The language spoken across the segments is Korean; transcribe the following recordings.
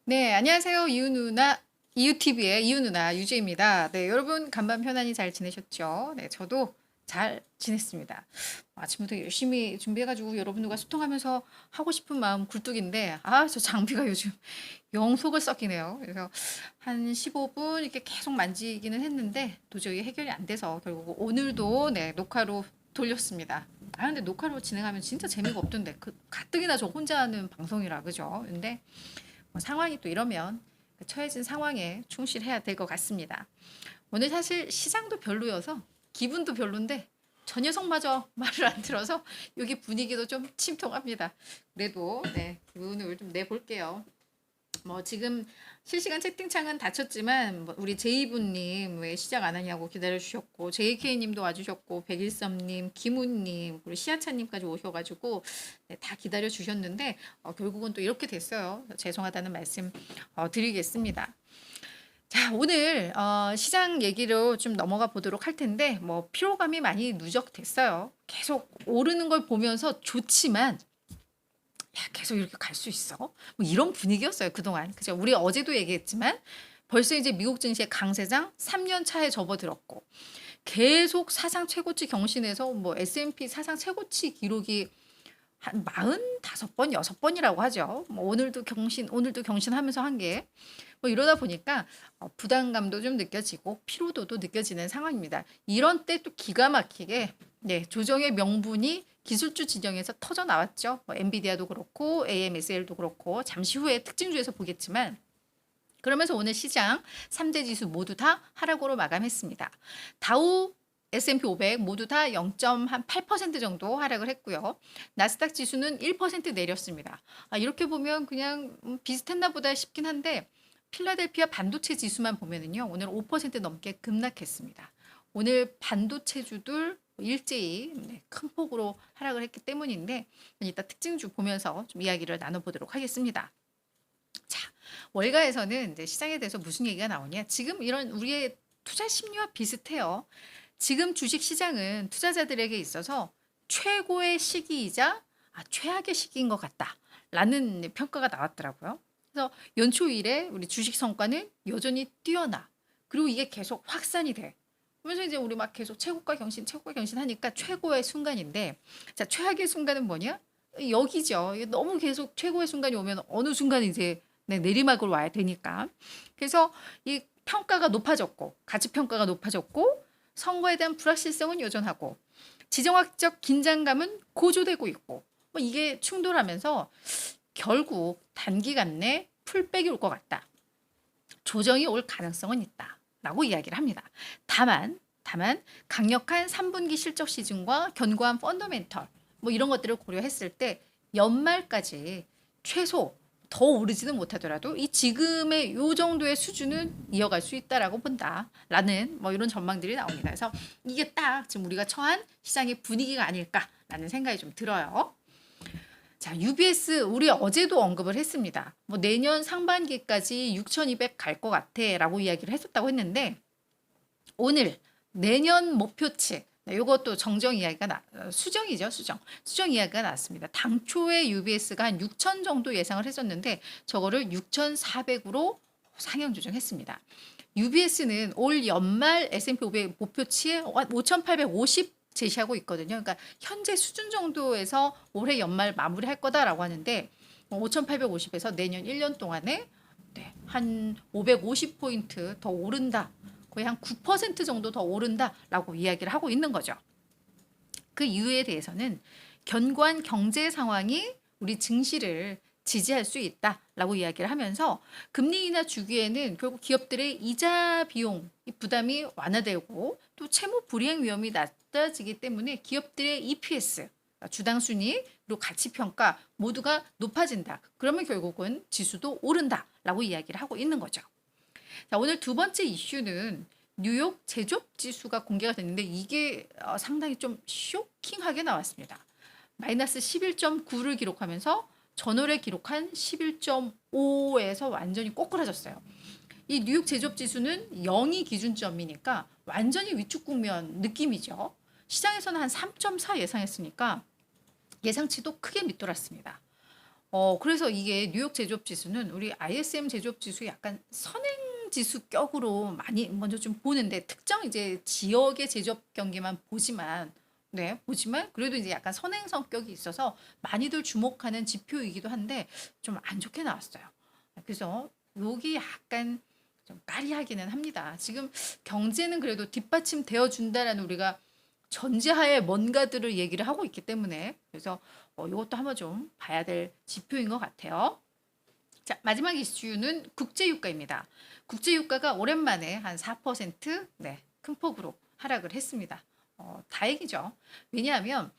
네, 안녕하세요. 이유TV의 이유누나 유주입니다. 네, 여러분 간밤 편안히 잘 지내셨죠? 네, 저도 잘 지냈습니다. 아침부터 열심히 준비해가지고 여러분들과 소통하면서 하고 싶은 마음 굴뚝인데, 저 장비가 요즘 영 속을 썩기네요. 그래서 한 15분 이렇게 계속 만지기는 했는데, 도저히 해결이 안 돼서 결국 오늘도 네, 녹화로 돌렸습니다. 근데 녹화로 진행하면 진짜 재미가 없던데, 가뜩이나 저 혼자 하는 방송이라, 그죠? 근데 뭐 상황이 또 이러면 그 처해진 상황에 충실해야 될 것 같습니다. 오늘 사실 시장도 별로여서 기분도 별론데 저 녀석마저 말을 안 들어서 여기 분위기도 좀 침통합니다. 그래도 네, 기분을 좀 내볼게요. 뭐 지금 실시간 채팅창은 닫혔지만 뭐 우리 제이분님 왜 시작 안 하냐고 기다려주셨고 JK님도 와주셨고 백일섭님, 김우님, 그리고 시아차님까지 오셔가지고 네, 다 기다려주셨는데 결국은 또 이렇게 됐어요. 죄송하다는 말씀 드리겠습니다. 자, 오늘 시장 얘기로 좀 넘어가 보도록 할 텐데 뭐 피로감이 많이 누적됐어요. 계속 오르는 걸 보면서 좋지만 야, 계속 이렇게 갈 수 있어? 뭐 이런 분위기였어요, 그동안. 그죠? 우리 어제도 얘기했지만 벌써 이제 미국 증시의 강세장 3년 차에 접어들었고 계속 사상 최고치 경신해서 뭐 S&P 사상 최고치 기록이 한 45번, 6번이라고 하죠. 뭐 오늘도 경신하면서 한 게. 뭐 이러다 보니까 부담감도 좀 느껴지고 피로도도 느껴지는 상황입니다. 이런 때 또 기가 막히게 네, 조정의 명분이 기술주 진영에서 터져 나왔죠. 뭐 엔비디아도 그렇고 AMSL도 그렇고 잠시 후에 특징주에서 보겠지만 그러면서 오늘 시장 3대 지수 모두 다 하락으로 마감했습니다. 다우 S&P 500 모두 다 0.8% 정도 하락을 했고요. 나스닥 지수는 1% 내렸습니다. 이렇게 보면 그냥 비슷했나 보다 싶긴 한데 필라델피아 반도체 지수만 보면은요. 오늘 5% 넘게 급락했습니다. 오늘 반도체주들 일제히 큰 폭으로 하락을 했기 때문인데 이따 특징주 보면서 좀 이야기를 나눠보도록 하겠습니다. 자, 월가에서는 이제 시장에 대해서 무슨 얘기가 나오냐? 지금 이런 우리의 투자 심리와 비슷해요. 지금 주식 시장은 투자자들에게 있어서 최고의 시기이자 최악의 시기인 것 같다라는 평가가 나왔더라고요. 그래서 연초 이래 우리 주식 성과는 여전히 뛰어나. 그리고 이게 계속 확산이 돼. 그래서 이제 우리 막 계속 최고가 경신 하니까 최고의 순간인데, 자, 최악의 순간은 뭐냐? 여기죠. 너무 계속 최고의 순간이 오면 어느 순간 이제 네, 내리막으로 와야 되니까. 그래서 이 평가가 높아졌고, 가치 평가가 높아졌고, 선거에 대한 불확실성은 여전하고, 지정학적 긴장감은 고조되고 있고, 뭐 이게 충돌하면서 결국 단기간 내 풀백이 올 것 같다. 조정이 올 가능성은 있다. 라고 이야기를 합니다. 다만 강력한 3분기 실적 시즌과 견고한 펀더멘털 뭐 이런 것들을 고려했을 때 연말까지 최소 더 오르지는 못하더라도 이 지금의 요 정도의 수준은 이어갈 수 있다라고 본다라는 뭐 이런 전망들이 나옵니다. 그래서 이게 딱 지금 우리가 처한 시장의 분위기가 아닐까라는 생각이 좀 들어요. 자, UBS 우리 어제도 언급을 했습니다. 뭐 내년 상반기까지 6,200 갈 것 같아라고 이야기를 했었다고 했는데 오늘 내년 목표치 이것도 정정 이야기가 수정이죠, 수정 이야기가 나왔습니다. 당초에 UBS가 한 6,000 정도 예상을 했었는데 저거를 6,400으로 상향 조정했습니다. UBS는 올 연말 S&P 500 목표치에 5,850 제시하고 있거든요. 그러니까 현재 수준 정도에서 올해 연말 마무리할 거다라고 하는데 5,850에서 내년 1년 동안에 한 550포인트 더 오른다. 거의 한 9% 정도 더 오른다라고 이야기를 하고 있는 거죠. 그 이유에 대해서는 견고한 경제 상황이 우리 증시를 지지할 수 있다라고 이야기를 하면서 금리 인하 주기에는 결국 기업들의 이자 비용 부담이 완화되고 또 채무 불이행 위험이 낮아지기 때문에 기업들의 EPS 주당 순위 그리고 가치 평가 모두가 높아진다. 그러면 결국은 지수도 오른다라고 이야기를 하고 있는 거죠. 자, 오늘 두 번째 이슈는 뉴욕 제조업 지수가 공개가 됐는데 이게 상당히 좀 쇼킹하게 나왔습니다. 마이너스 11.9를 기록하면서 전월에 기록한 11.5에서 완전히 꼬꾸라졌어요. 이 뉴욕 제조업 지수는 0이 기준점이니까 완전히 위축 국면 느낌이죠. 시장에서는 한 3.4 예상했으니까 예상치도 크게 밑돌았습니다. 그래서 이게 뉴욕 제조업 지수는 우리 ISM 제조업 지수 약간 선행 지수 격으로 많이 먼저 좀 보는데 특정 이제 지역의 제조업 경기만 보지만 네, 보지만 그래도 이제 약간 선행 성격이 있어서 많이들 주목하는 지표이기도 한데 좀 안 좋게 나왔어요. 그래서 여기 약간 좀 까리하기는 합니다. 지금 경제는 그래도 뒷받침되어 준다라는 우리가 전제하에 뭔가들을 얘기를 하고 있기 때문에 그래서 이것도 한번 좀 봐야 될 지표인 것 같아요. 자, 마지막 이슈는 국제유가입니다. 국제유가가 오랜만에 한 4% 네, 큰 폭으로 하락을 했습니다. 다행이죠. 왜냐하면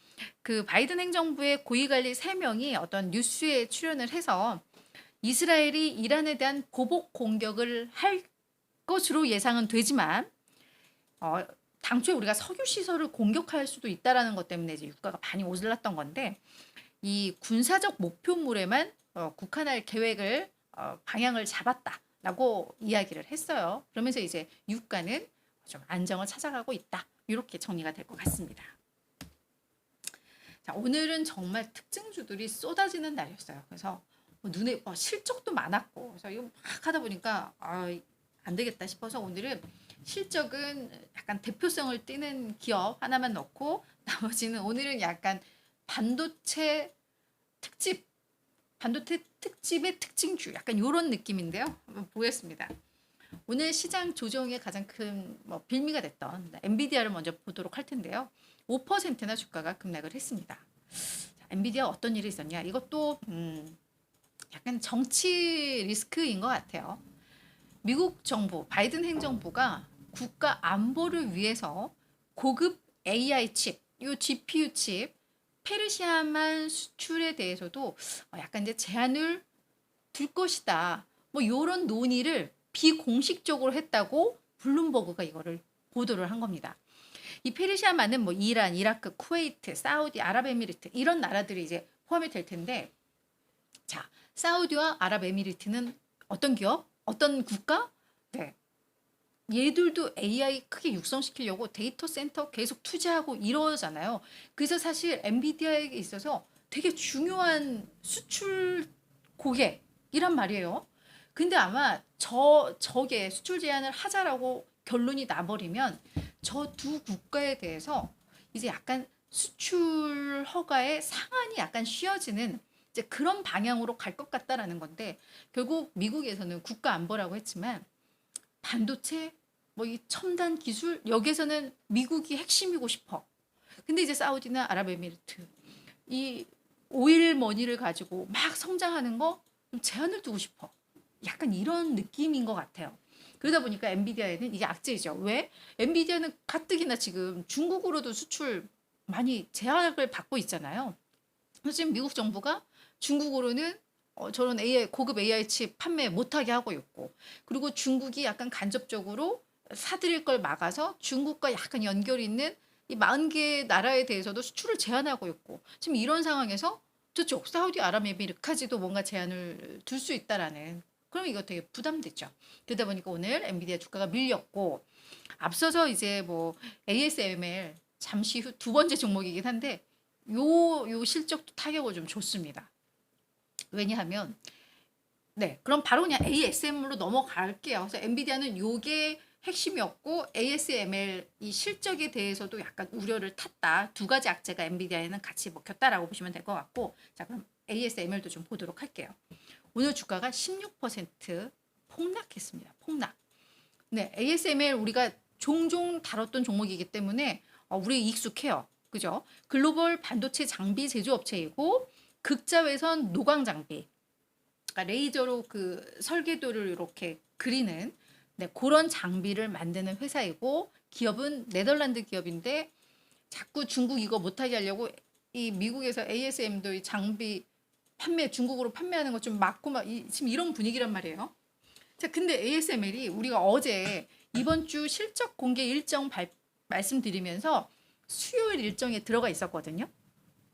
그 바이든 행정부의 고위관리 3명이 어떤 뉴스에 출연을 해서 이스라엘이 이란에 대한 보복 공격을 할 것으로 예상은 되지만 어, 당초에 우리가 석유 시설을 공격할 수도 있다라는 것 때문에 이제 유가가 많이 오질렀던 건데 이 군사적 목표물에만 국한할 계획을 방향을 잡았다라고 이야기를 했어요. 그러면서 이제 유가는 좀 안정을 찾아가고 있다. 이렇게 정리가 될 것 같습니다. 자, 오늘은 정말 특징주들이 쏟아지는 날이었어요. 그래서 눈에 실적도 많았고 그래서 이거 막 하다 보니까 안 되겠다 싶어서 오늘은 실적은 약간 대표성을 띠는 기업 하나만 넣고 나머지는 오늘은 약간 반도체 특집, 반도체 특집의 특징주 약간 이런 느낌인데요. 한번 보겠습니다. 오늘 시장 조정의 가장 큰 빌미가 됐던 엔비디아를 먼저 보도록 할 텐데요. 5%나 주가가 급락을 했습니다. 자, 엔비디아 어떤 일이 있었냐? 이것도 약간 정치 리스크인 것 같아요. 미국 정부, 바이든 행정부가 국가 안보를 위해서 고급 AI 칩, 요 GPU 칩, 페르시아만 수출에 대해서도 약간 이제 제한을 둘 것이다. 뭐 이런 논의를 비공식적으로 했다고 블룸버그가 이거를 보도를 한 겁니다. 이 페르시아만은 뭐 이란, 이라크, 쿠웨이트, 사우디, 아랍에미리트 이런 나라들이 이제 포함이 될 텐데, 자, 사우디와 아랍에미리트는 어떤 기업, 어떤 국가? 네, 얘들도 AI 크게 육성시키려고 데이터 센터 계속 투자하고 이러잖아요. 그래서 사실 엔비디아에게 있어서 되게 중요한 수출 고객이란 말이에요. 근데 아마 저게 수출 제한을 하자라고 결론이 나버리면 저 두 국가에 대해서 이제 약간 수출 허가의 상한이 약간 쉬어지는 이제 그런 방향으로 갈 것 같다라는 건데 결국 미국에서는 국가 안보라고 했지만 반도체 뭐 이 첨단 기술 여기에서는 미국이 핵심이고 싶어. 근데 이제 사우디나 아랍에미리트 이 오일 머니를 가지고 막 성장하는 거 좀 제한을 두고 싶어. 약간 이런 느낌인 것 같아요. 그러다 보니까 엔비디아에는 이게 악재이죠. 왜? 엔비디아는 가뜩이나 지금 중국으로도 수출 많이 제한을 받고 있잖아요. 그래서 지금 미국 정부가 중국으로는 저런 AI, 고급 AI 칩 판매 못하게 하고 있고, 그리고 중국이 약간 간접적으로 사들일 걸 막아서 중국과 약간 연결이 있는 이 40개 나라에 대해서도 수출을 제한하고 있고, 지금 이런 상황에서 저쪽 사우디 아랍에미리카지도 뭔가 제한을 둘 수 있다라는, 그럼 이거 되게 부담되죠. 그러다 보니까 오늘 엔비디아 주가가 밀렸고, 앞서서 이제 뭐 ASML 잠시 후 두 번째 종목이긴 한데 요 실적도 타격을 좀 줬습니다. 왜냐하면 네, 그럼 바로 그냥 ASM으로 넘어갈게요. 그래서 엔비디아는 요게 핵심이었고 ASML 이 실적에 대해서도 약간 우려를 탔다. 두 가지 악재가 엔비디아에는 같이 먹혔다라고 보시면 될 것 같고, 자 그럼 ASML도 좀 보도록 할게요. 오늘 주가가 16% 폭락했습니다. 폭락. 네, ASML 우리가 종종 다뤘던 종목이기 때문에 우리 익숙해요. 그죠? 글로벌 반도체 장비 제조업체이고 극자외선 노광 장비, 그러니까 레이저로 그 설계도를 이렇게 그리는 그런 장비를 만드는 회사이고 기업은 네덜란드 기업인데 자꾸 중국 이거 못하게 하려고 이 미국에서 ASM도 이 장비 판매 중국으로 판매하는 거 좀 막고 막 지금 이런 분위기란 말이에요. 자, 근데 ASML이 우리가 어제 이번 주 실적 공개 일정 말씀드리면서 수요일 일정에 들어가 있었거든요.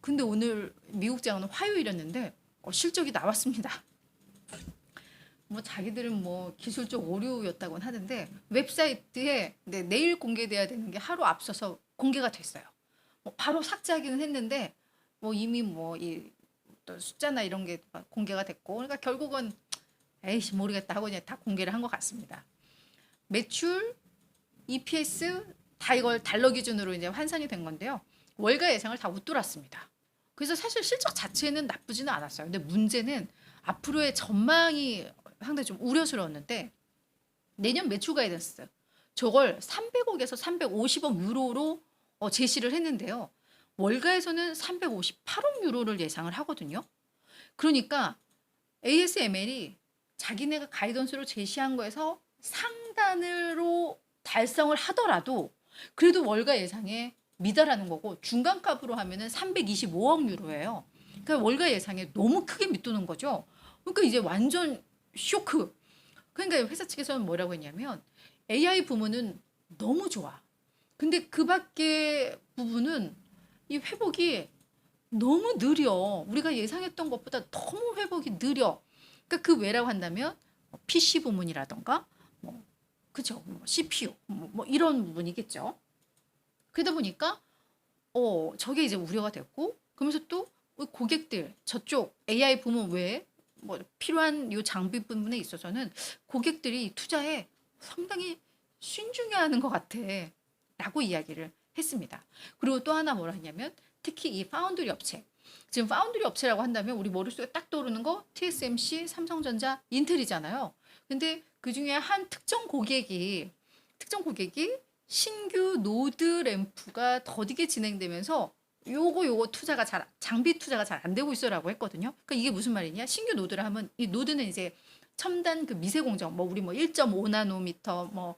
근데 오늘 미국장은 화요일이었는데 실적이 나왔습니다. 뭐 자기들은 뭐 기술적 오류였다고는 하는데 웹사이트에 내일 공개돼야 되는 게 하루 앞서서 공개가 됐어요. 뭐 바로 삭제하기는 했는데 뭐 이미 뭐 이 어떤 숫자나 이런 게 공개가 됐고, 그러니까 결국은 에이씨 모르겠다 하고 그냥 다 공개를 한 것 같습니다. 매출, EPS 다 이걸 달러 기준으로 이제 환산이 된 건데요. 월가 예상을 다 웃돌았습니다. 그래서 사실 실적 자체는 나쁘지는 않았어요. 근데 문제는 앞으로의 전망이 상당히 좀 우려스러웠는데 내년 매출 가이던스 저걸 300억에서 350억 유로로 제시를 했는데요. 월가에서는 358억 유로를 예상을 하거든요. 그러니까 ASML이 자기네가 가이던스로 제시한 거에서 상단으로 달성을 하더라도 그래도 월가 예상에 미달하는 거고 중간값으로 하면은 325억 유로예요. 그러니까 월가 예상에 너무 크게 밑도는 거죠. 그러니까 이제 완전 쇼크. 그러니까 회사 측에서는 뭐라고 했냐면 AI 부문은 너무 좋아. 근데 그 밖에 부분은 이 회복이 너무 느려. 우리가 예상했던 것보다 너무 회복이 느려. 그러니까 그 외라고 한다면 PC 부문이라던가 뭐 그죠? CPU 뭐 이런 부분이겠죠. 그러다 보니까 저게 이제 우려가 됐고 그러면서 또 고객들 저쪽 AI 부문 외에 뭐 필요한 요 장비 부분에 있어서는 고객들이 투자에 상당히 신중해하는 것 같아 라고 이야기를 했습니다. 그리고 또 하나 뭐라 했냐면 특히 이 파운드리 업체 지금 파운드리 업체라고 한다면 우리 머릿속에 딱 떠오르는 거 TSMC, 삼성전자, 인텔이잖아요. 근데 그중에 한 특정 고객이 신규 노드 램프가 더디게 진행되면서 요거 투자가 장비 투자가 잘 안 되고 있어라고 했거든요. 그러니까 이게 무슨 말이냐? 신규 노드를 하면 이 노드는 이제 첨단 그 미세 공정 뭐 우리 뭐 1.5 나노미터 뭐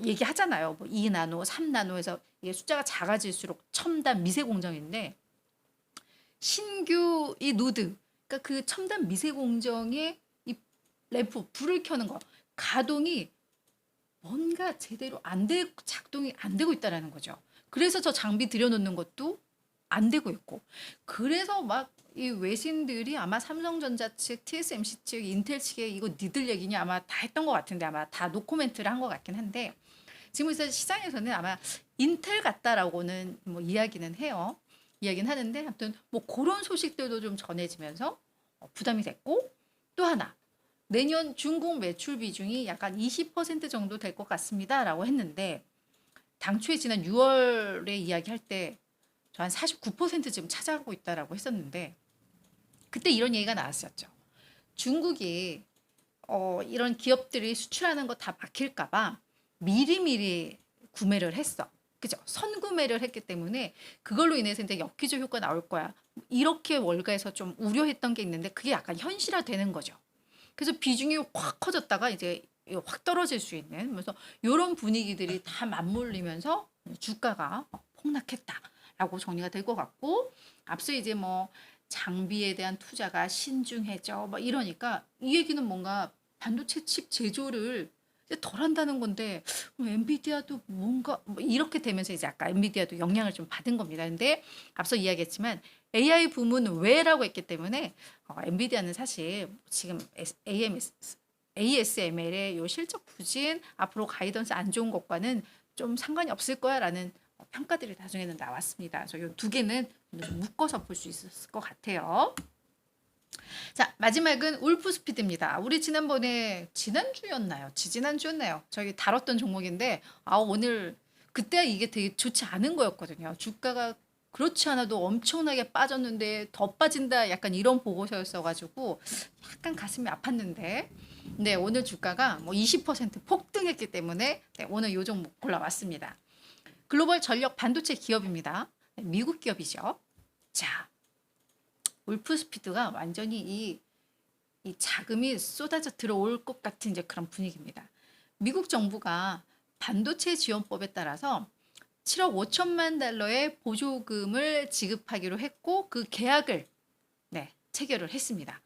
얘기하잖아요. 뭐 2 나노, 3 나노에서 이게 숫자가 작아질수록 첨단 미세 공정인데 신규 이 노드 그러니까 그 첨단 미세 공정의 이 램프 불을 켜는 거 가동이 뭔가 제대로 작동이 안 되고 있다라는 거죠. 그래서 저 장비 들여놓는 것도 안 되고 있고 그래서 막 이 외신들이 아마 삼성전자 측, TSMC 측, 인텔 측에 이거 니들 얘기냐 아마 다 했던 것 같은데 아마 다 노코멘트를 한 것 같긴 한데 지금 시장에서는 아마 인텔 같다라고는 뭐 이야기는 해요. 이야기는 하는데 아무튼 뭐 그런 소식들도 좀 전해지면서 부담이 됐고 또 하나 내년 중국 매출 비중이 약간 20% 정도 될 것 같습니다라고 했는데 당초에 지난 6월에 이야기할 때 저 한 49% 지금 차지하고 있다라고 했었는데 그때 이런 얘기가 나왔었죠. 중국이 이런 기업들이 수출하는 거 다 막힐까 봐 미리미리 구매를 했어. 그죠? 선구매를 했기 때문에 그걸로 인해서 이제 역기조 효과 나올 거야. 이렇게 월가에서 좀 우려했던 게 있는데 그게 약간 현실화되는 거죠. 그래서 비중이 확 커졌다가 이제 확 떨어질 수 있는 그래서 이런 분위기들이 다 맞물리면서 주가가 폭락했다라고 정리가 될 것 같고 앞서 이제 뭐 장비에 대한 투자가 신중해져 뭐 이러니까 이 얘기는 뭔가 반도체 칩 제조를 이제 덜 한다는 건데 엔비디아도 뭔가 뭐 이렇게 되면서 이제 아까 엔비디아도 영향을 좀 받은 겁니다. 근데 앞서 이야기했지만 AI 부문 외라고 했기 때문에 엔비디아는 사실 지금 ASML의 요 실적 부진 앞으로 가이던스 안 좋은 것과는 좀 상관이 없을 거야라는 평가들이 나중에는 나왔습니다. 그래서 이 두 개는 좀 묶어서 볼 수 있었을 것 같아요. 자 마지막은 울프스피드입니다. 우리 지난주였나요? 지난주였나요? 저희 다뤘던 종목인데 오늘 그때 이게 되게 좋지 않은 거였거든요. 주가가 그렇지 않아도 엄청나게 빠졌는데 더 빠진다 약간 이런 보고서였어가지고 약간 가슴이 아팠는데 네 오늘 주가가 뭐 20% 폭등했기 때문에 네, 오늘 요 종목 골라왔습니다. 글로벌 전력 반도체 기업입니다. 네, 미국 기업이죠. 자 울프스피드가 완전히 이 자금이 쏟아져 들어올 것 같은 이제 그런 분위기입니다. 미국 정부가 반도체 지원법에 따라서 7억 5천만 달러의 보조금을 지급하기로 했고 그 계약을 네, 체결을 했습니다.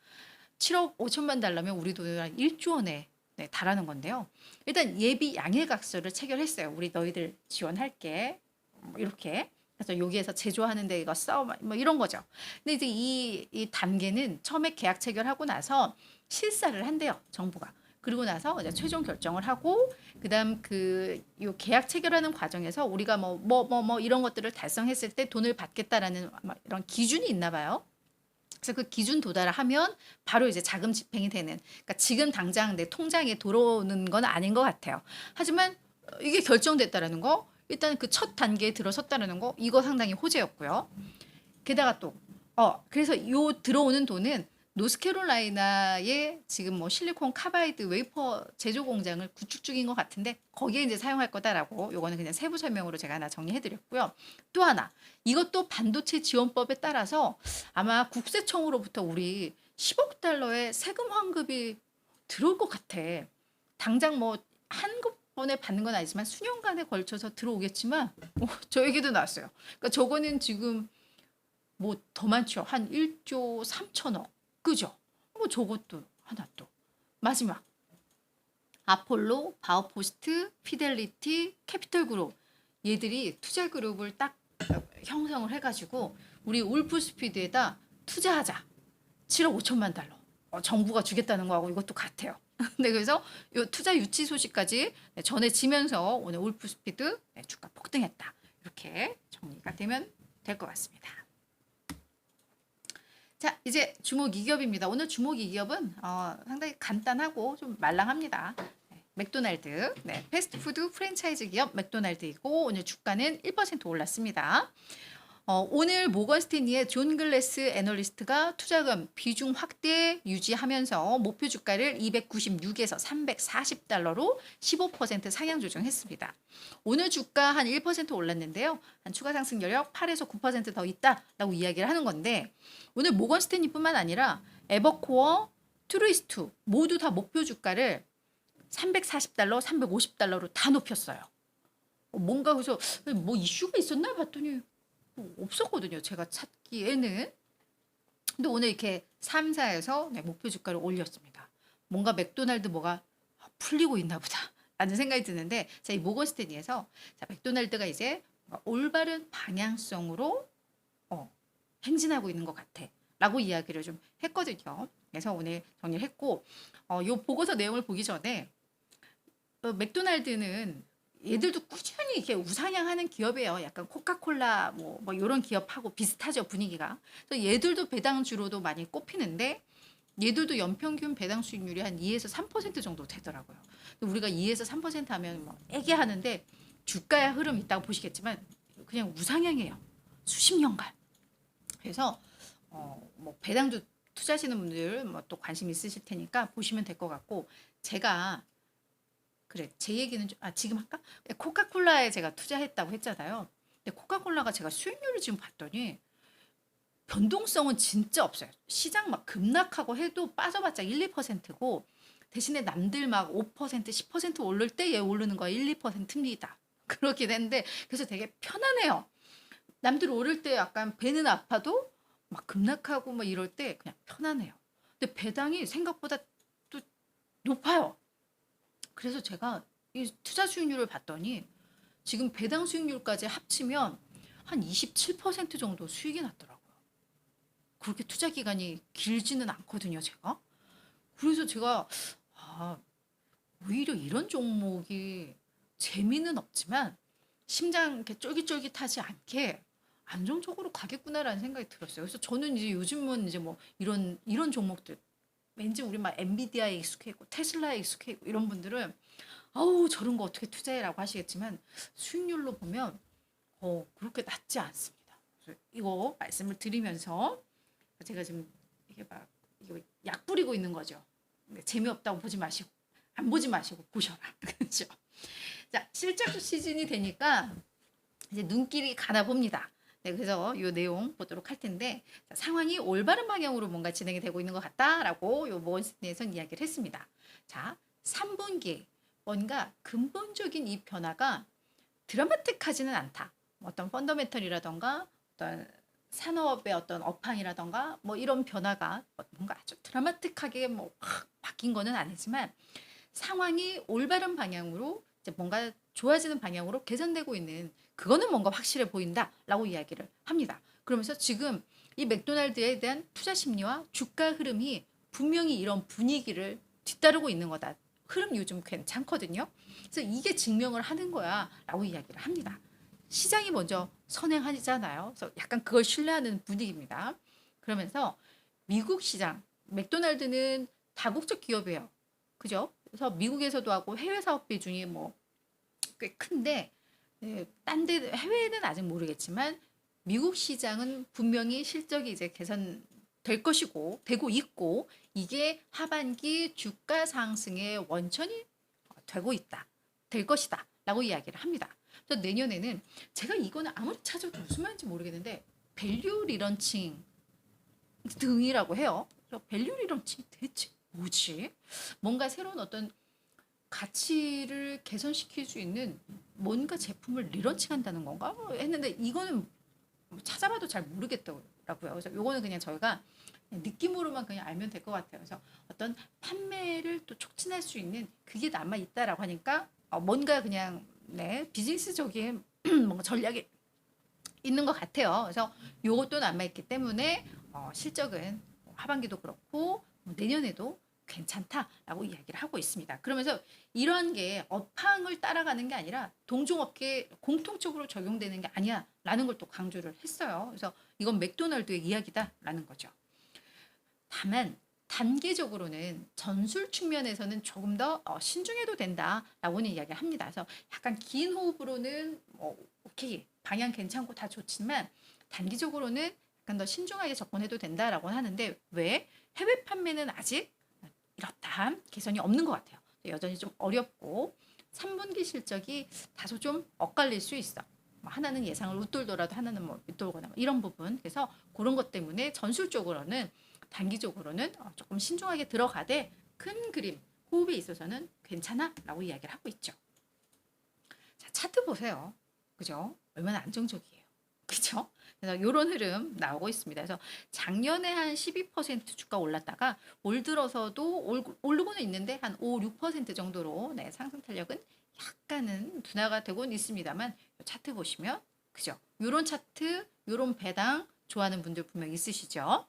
7억 5천만 달러면 우리 돈으로 한 1조 원에 네, 달하는 건데요. 일단 예비 양해각서를 체결했어요. 우리 너희들 지원할게. 이렇게. 그래서 여기에서 제조하는데 이거 써 뭐 이런 거죠. 근데 이제 이 단계는 처음에 계약 체결하고 나서 실사를 한대요. 정부가. 그리고 나서 이제 최종 결정을 하고 그다음 요 계약 체결하는 과정에서 우리가 뭐 이런 것들을 달성했을 때 돈을 받겠다라는 이런 기준이 있나 봐요. 그래서 그 기준 도달을 하면 바로 이제 자금 집행이 되는. 그러니까 지금 당장 내 통장에 들어오는 건 아닌 것 같아요. 하지만 이게 결정됐다라는 거, 일단 그 첫 단계에 들어섰다라는 거, 이거 상당히 호재였고요. 게다가 또 그래서 요 들어오는 돈은 노스캐롤라이나의 지금 뭐 실리콘 카바이드 웨이퍼 제조 공장을 구축 중인 것 같은데 거기에 이제 사용할 거다라고, 요거는 그냥 세부 설명으로 제가 하나 정리해 드렸고요. 또 하나, 이것도 반도체 지원법에 따라서 아마 국세청으로부터 우리 10억 달러의 세금 환급이 들어올 것 같아. 당장 뭐 한꺼번에 받는 건 아니지만 수년간에 걸쳐서 들어오겠지만 저에게도 나왔어요. 그러니까 저거는 지금 뭐 더 많죠. 한 1조 3천억. 그죠? 뭐 저것도 하나 또. 마지막. 아폴로, 바우포스트, 피델리티, 캐피털그룹. 얘들이 투자 그룹을 딱 형성을 해가지고 우리 울프스피드에다 투자하자. 7억 5천만 달러. 정부가 주겠다는 거하고 이것도 같아요. 네, 그래서 요 투자 유치 소식까지 전해지면서 오늘 울프스피드 주가 폭등했다. 이렇게 정리가 되면 될 것 같습니다. 자, 이제 주목 2기업입니다. 오늘 주목 2기업은 상당히 간단하고 좀 말랑합니다. 맥도날드, 패스트푸드 프랜차이즈 기업 맥도날드이고 오늘 주가는 1% 올랐습니다. 오늘 모건스탠리의 존 글래스 애널리스트가 투자금 비중 확대 유지하면서 목표 주가를 296에서 340달러로 15% 상향 조정했습니다. 오늘 주가 한 1% 올랐는데요. 한 추가 상승 여력 8에서 9% 더 있다라고 이야기를 하는 건데, 오늘 모건스탠리뿐만 아니라 에버코어, 트루이스트 모두 다 목표 주가를 340달러, 350달러로 다 높였어요. 뭔가 그래서 뭐 이슈가 있었나 봤더니 없었거든요. 제가 찾기에는. 근데 오늘 이렇게 3사에서 목표 주가를 올렸습니다. 뭔가 맥도날드 뭐가 풀리고 있나 보다 라는 생각이 드는데, 자, 이 모건스탠리에서 맥도날드가 이제 올바른 방향성으로 행진하고 있는 것 같아 라고 이야기를 좀 했거든요. 그래서 오늘 정리를 했고, 요 보고서 내용을 보기 전에 맥도날드는 얘들도 꾸준히 이렇게 우상향하는 기업이에요. 약간 코카콜라 뭐 이런 기업하고 비슷하죠, 분위기가. 그래서 얘들도 배당주로도 많이 꼽히는데 얘들도 연평균 배당 수익률이 한 2에서 3% 정도 되더라고요. 우리가 2에서 3% 하면 뭐 애기하는데 주가의 흐름 있다고 보시겠지만 그냥 우상향이에요. 수십 년간. 그래서 뭐 배당주 투자하시는 분들 뭐 또 관심 있으실 테니까 보시면 될 것 같고, 제가 그래, 제 얘기는 지금 할까? 코카콜라에 제가 투자했다고 했잖아요. 근데 코카콜라가 제가 수익률을 지금 봤더니 변동성은 진짜 없어요. 시장 막 급락하고 해도 빠져봤자 1, 2%고 대신에 남들 막 5%, 10% 오를 때 얘 오르는 거 1, 2%입니다. 그렇긴 했는데 그래서 되게 편안해요. 남들 오를 때 약간 배는 아파도 막 급락하고 막 이럴 때 그냥 편안해요. 근데 배당이 생각보다 또 높아요. 그래서 제가 이 투자 수익률을 봤더니 지금 배당 수익률까지 합치면 한 27% 정도 수익이 났더라고요. 그렇게 투자 기간이 길지는 않거든요, 제가. 그래서 제가 오히려 이런 종목이 재미는 없지만 심장 이렇게 쫄깃쫄깃하지 않게 안정적으로 가겠구나라는 생각이 들었어요. 그래서 저는 이제 요즘은 이제 뭐 이런 종목들, 왠지 우리 막 엔비디아에 익숙해 있고 테슬라에 익숙해 있고 이런 분들은 아우 저런 거 어떻게 투자해라고 하시겠지만 수익률로 보면 그렇게 낮지 않습니다. 그래서 이거 말씀을 드리면서 제가 지금 이게 막 이거 약 뿌리고 있는 거죠. 재미없다고 보지 마시고 안 보지 마시고 보셔라. 그렇죠? 자, 실적 시즌이 되니까 이제 눈길이 가나 봅니다. 네, 그래서 이 내용 보도록 할 텐데, 자, 상황이 올바른 방향으로 뭔가 진행이 되고 있는 것 같다라고 요 모건스탠리에서는 이야기를 했습니다. 자, 3분기 뭔가 근본적인 이 변화가 드라마틱하지는 않다. 어떤 펀더멘털이라던가 어떤 산업의 어떤 업황이라던가 뭐 이런 변화가 뭔가 아주 드라마틱하게 뭐 확 바뀐 거는 아니지만 상황이 올바른 방향으로 이제 뭔가 좋아지는 방향으로 개선되고 있는, 그거는 뭔가 확실해 보인다라고 이야기를 합니다. 그러면서 지금 이 맥도날드에 대한 투자 심리와 주가 흐름이 분명히 이런 분위기를 뒤따르고 있는 거다. 흐름 요즘 괜찮거든요. 그래서 이게 증명을 하는 거야라고 이야기를 합니다. 시장이 먼저 선행하잖아요. 그래서 약간 그걸 신뢰하는 분위기입니다. 그러면서 미국 시장, 맥도날드는 다국적 기업이에요. 그죠? 그래서 미국에서도 하고 해외 사업 비중이 뭐 꽤 큰데, 딴 데 해외는 아직 모르겠지만 미국 시장은 분명히 실적이 이제 개선될 것이고 되고 있고, 이게 하반기 주가 상승의 원천이 되고 있다, 될 것이다 라고 이야기를 합니다. 그래서 내년에는 제가 이거는 아무리 찾아도 무슨 말인지 모르겠는데 밸류 리런칭 등이라고 해요. 그래서 밸류 리런칭 대체 뭐지? 뭔가 새로운 어떤 가치를 개선시킬 수 있는 뭔가 제품을 리런칭한다는 건가? 했는데 이거는 찾아봐도 잘 모르겠더라고요. 그래서 이거는 그냥 저희가 느낌으로만 그냥 알면 될 것 같아요. 그래서 어떤 판매를 또 촉진할 수 있는 그게 남아 있다라고 하니까 뭔가 그냥 비즈니스적인 뭔가 전략이 있는 것 같아요. 그래서 이것도 남아 있기 때문에 실적은 하반기도 그렇고 내년에도 괜찮다라고 이야기를 하고 있습니다. 그러면서 이런 게 업황을 따라가는 게 아니라 동종업계에 공통적으로 적용되는 게 아니야 라는 걸 또 강조를 했어요. 그래서 이건 맥도날드의 이야기다라는 거죠. 다만 단계적으로는 전술 측면에서는 조금 더 신중해도 된다라고는 이야기를 합니다. 그래서 약간 긴 호흡으로는 오케이 방향 괜찮고 다 좋지만 단기적으로는 약간 더 신중하게 접근해도 된다라고 하는데, 왜? 해외 판매는 아직 이렇다 개선이 없는 것 같아요. 여전히 좀 어렵고 3분기 실적이 다소 좀 엇갈릴 수 있어. 하나는 예상을 웃돌더라도 하나는 뭐 밑돌거나 이런 부분. 그래서 그런 것 때문에 전술적으로는 단기적으로는 조금 신중하게 들어가되 큰 그림 호흡에 있어서는 괜찮아 라고 이야기를 하고 있죠. 자, 차트 보세요. 그죠? 얼마나 안정적이에요. 그죠? 그래서 이런 흐름 나오고 있습니다. 그래서 작년에 한 12% 주가 올랐다가 올 들어서도 오르고는 있는데 한 5, 6% 정도로 상승 탄력은 약간은 둔화가 되고는 있습니다만, 차트 보시면 그죠? 이런 차트, 이런 배당 좋아하는 분들 분명 있으시죠?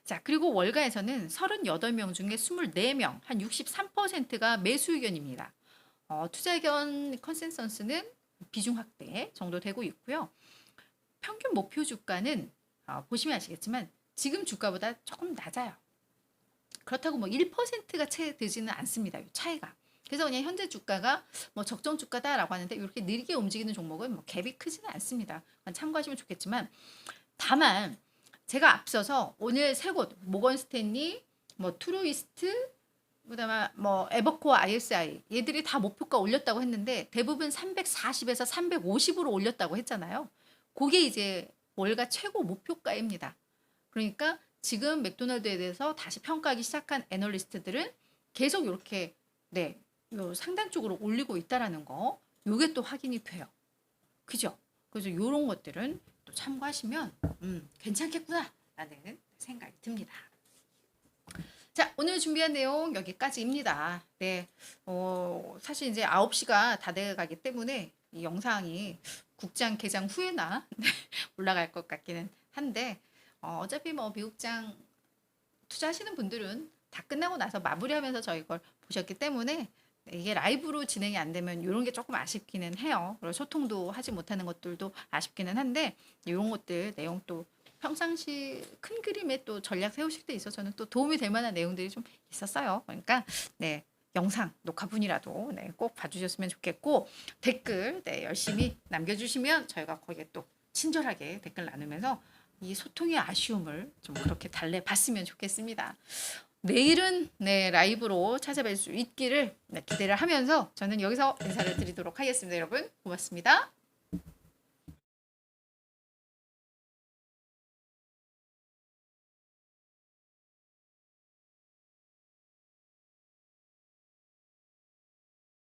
자, 그리고 월가에서는 38명 중에 24명, 한 63%가 매수 의견입니다. 투자 의견 컨센서스는 비중 확대 정도 되고 있고요. 평균 목표 주가는 보시면 아시겠지만 지금 주가보다 조금 낮아요. 그렇다고 뭐 1%가 채 되지는 않습니다. 이 차이가. 그래서 그냥 현재 주가가 뭐 적정 주가다라고 하는데 이렇게 느리게 움직이는 종목은 뭐 갭이 크지는 않습니다. 참고하시면 좋겠지만, 다만 제가 앞서서 오늘 세 곳 모건 스탠리, 뭐 트루이스트, 그다음에 뭐 에버코어 ISI 얘들이 다 목표가 올렸다고 했는데 대부분 340에서 350으로 올렸다고 했잖아요. 그게 이제 월가 최고 목표가입니다. 그러니까 지금 맥도날드에 대해서 다시 평가하기 시작한 애널리스트들은 계속 이렇게 요 상단 쪽으로 올리고 있다라는 거, 요게 또 확인이 돼요. 그죠? 그래서 이런 것들은 또 참고하시면 괜찮겠구나라는 생각이 듭니다. 자, 오늘 준비한 내용 여기까지입니다. 네, 사실 이제 9시가 다 돼가기 때문에 이 영상이 국장 개장 후에나 올라갈 것 같기는 한데, 어차피 뭐 미국장 투자하시는 분들은 다 끝나고 나서 마무리하면서 저희 걸 보셨기 때문에 이게 라이브로 진행이 안 되면 이런 게 조금 아쉽기는 해요. 그리고 소통도 하지 못하는 것들도 아쉽기는 한데, 이런 것들 내용 또 평상시 큰 그림에 또 전략 세우실 때 있어서는 또 도움이 될 만한 내용들이 좀 있었어요. 그러니까 영상 녹화분이라도 꼭 봐주셨으면 좋겠고, 댓글 열심히 남겨주시면 저희가 거기에 또 친절하게 댓글 나누면서 이 소통의 아쉬움을 좀 그렇게 달래봤으면 좋겠습니다. 내일은 라이브로 찾아뵐 수 있기를 기대를 하면서 저는 여기서 인사를 드리도록 하겠습니다. 여러분 고맙습니다.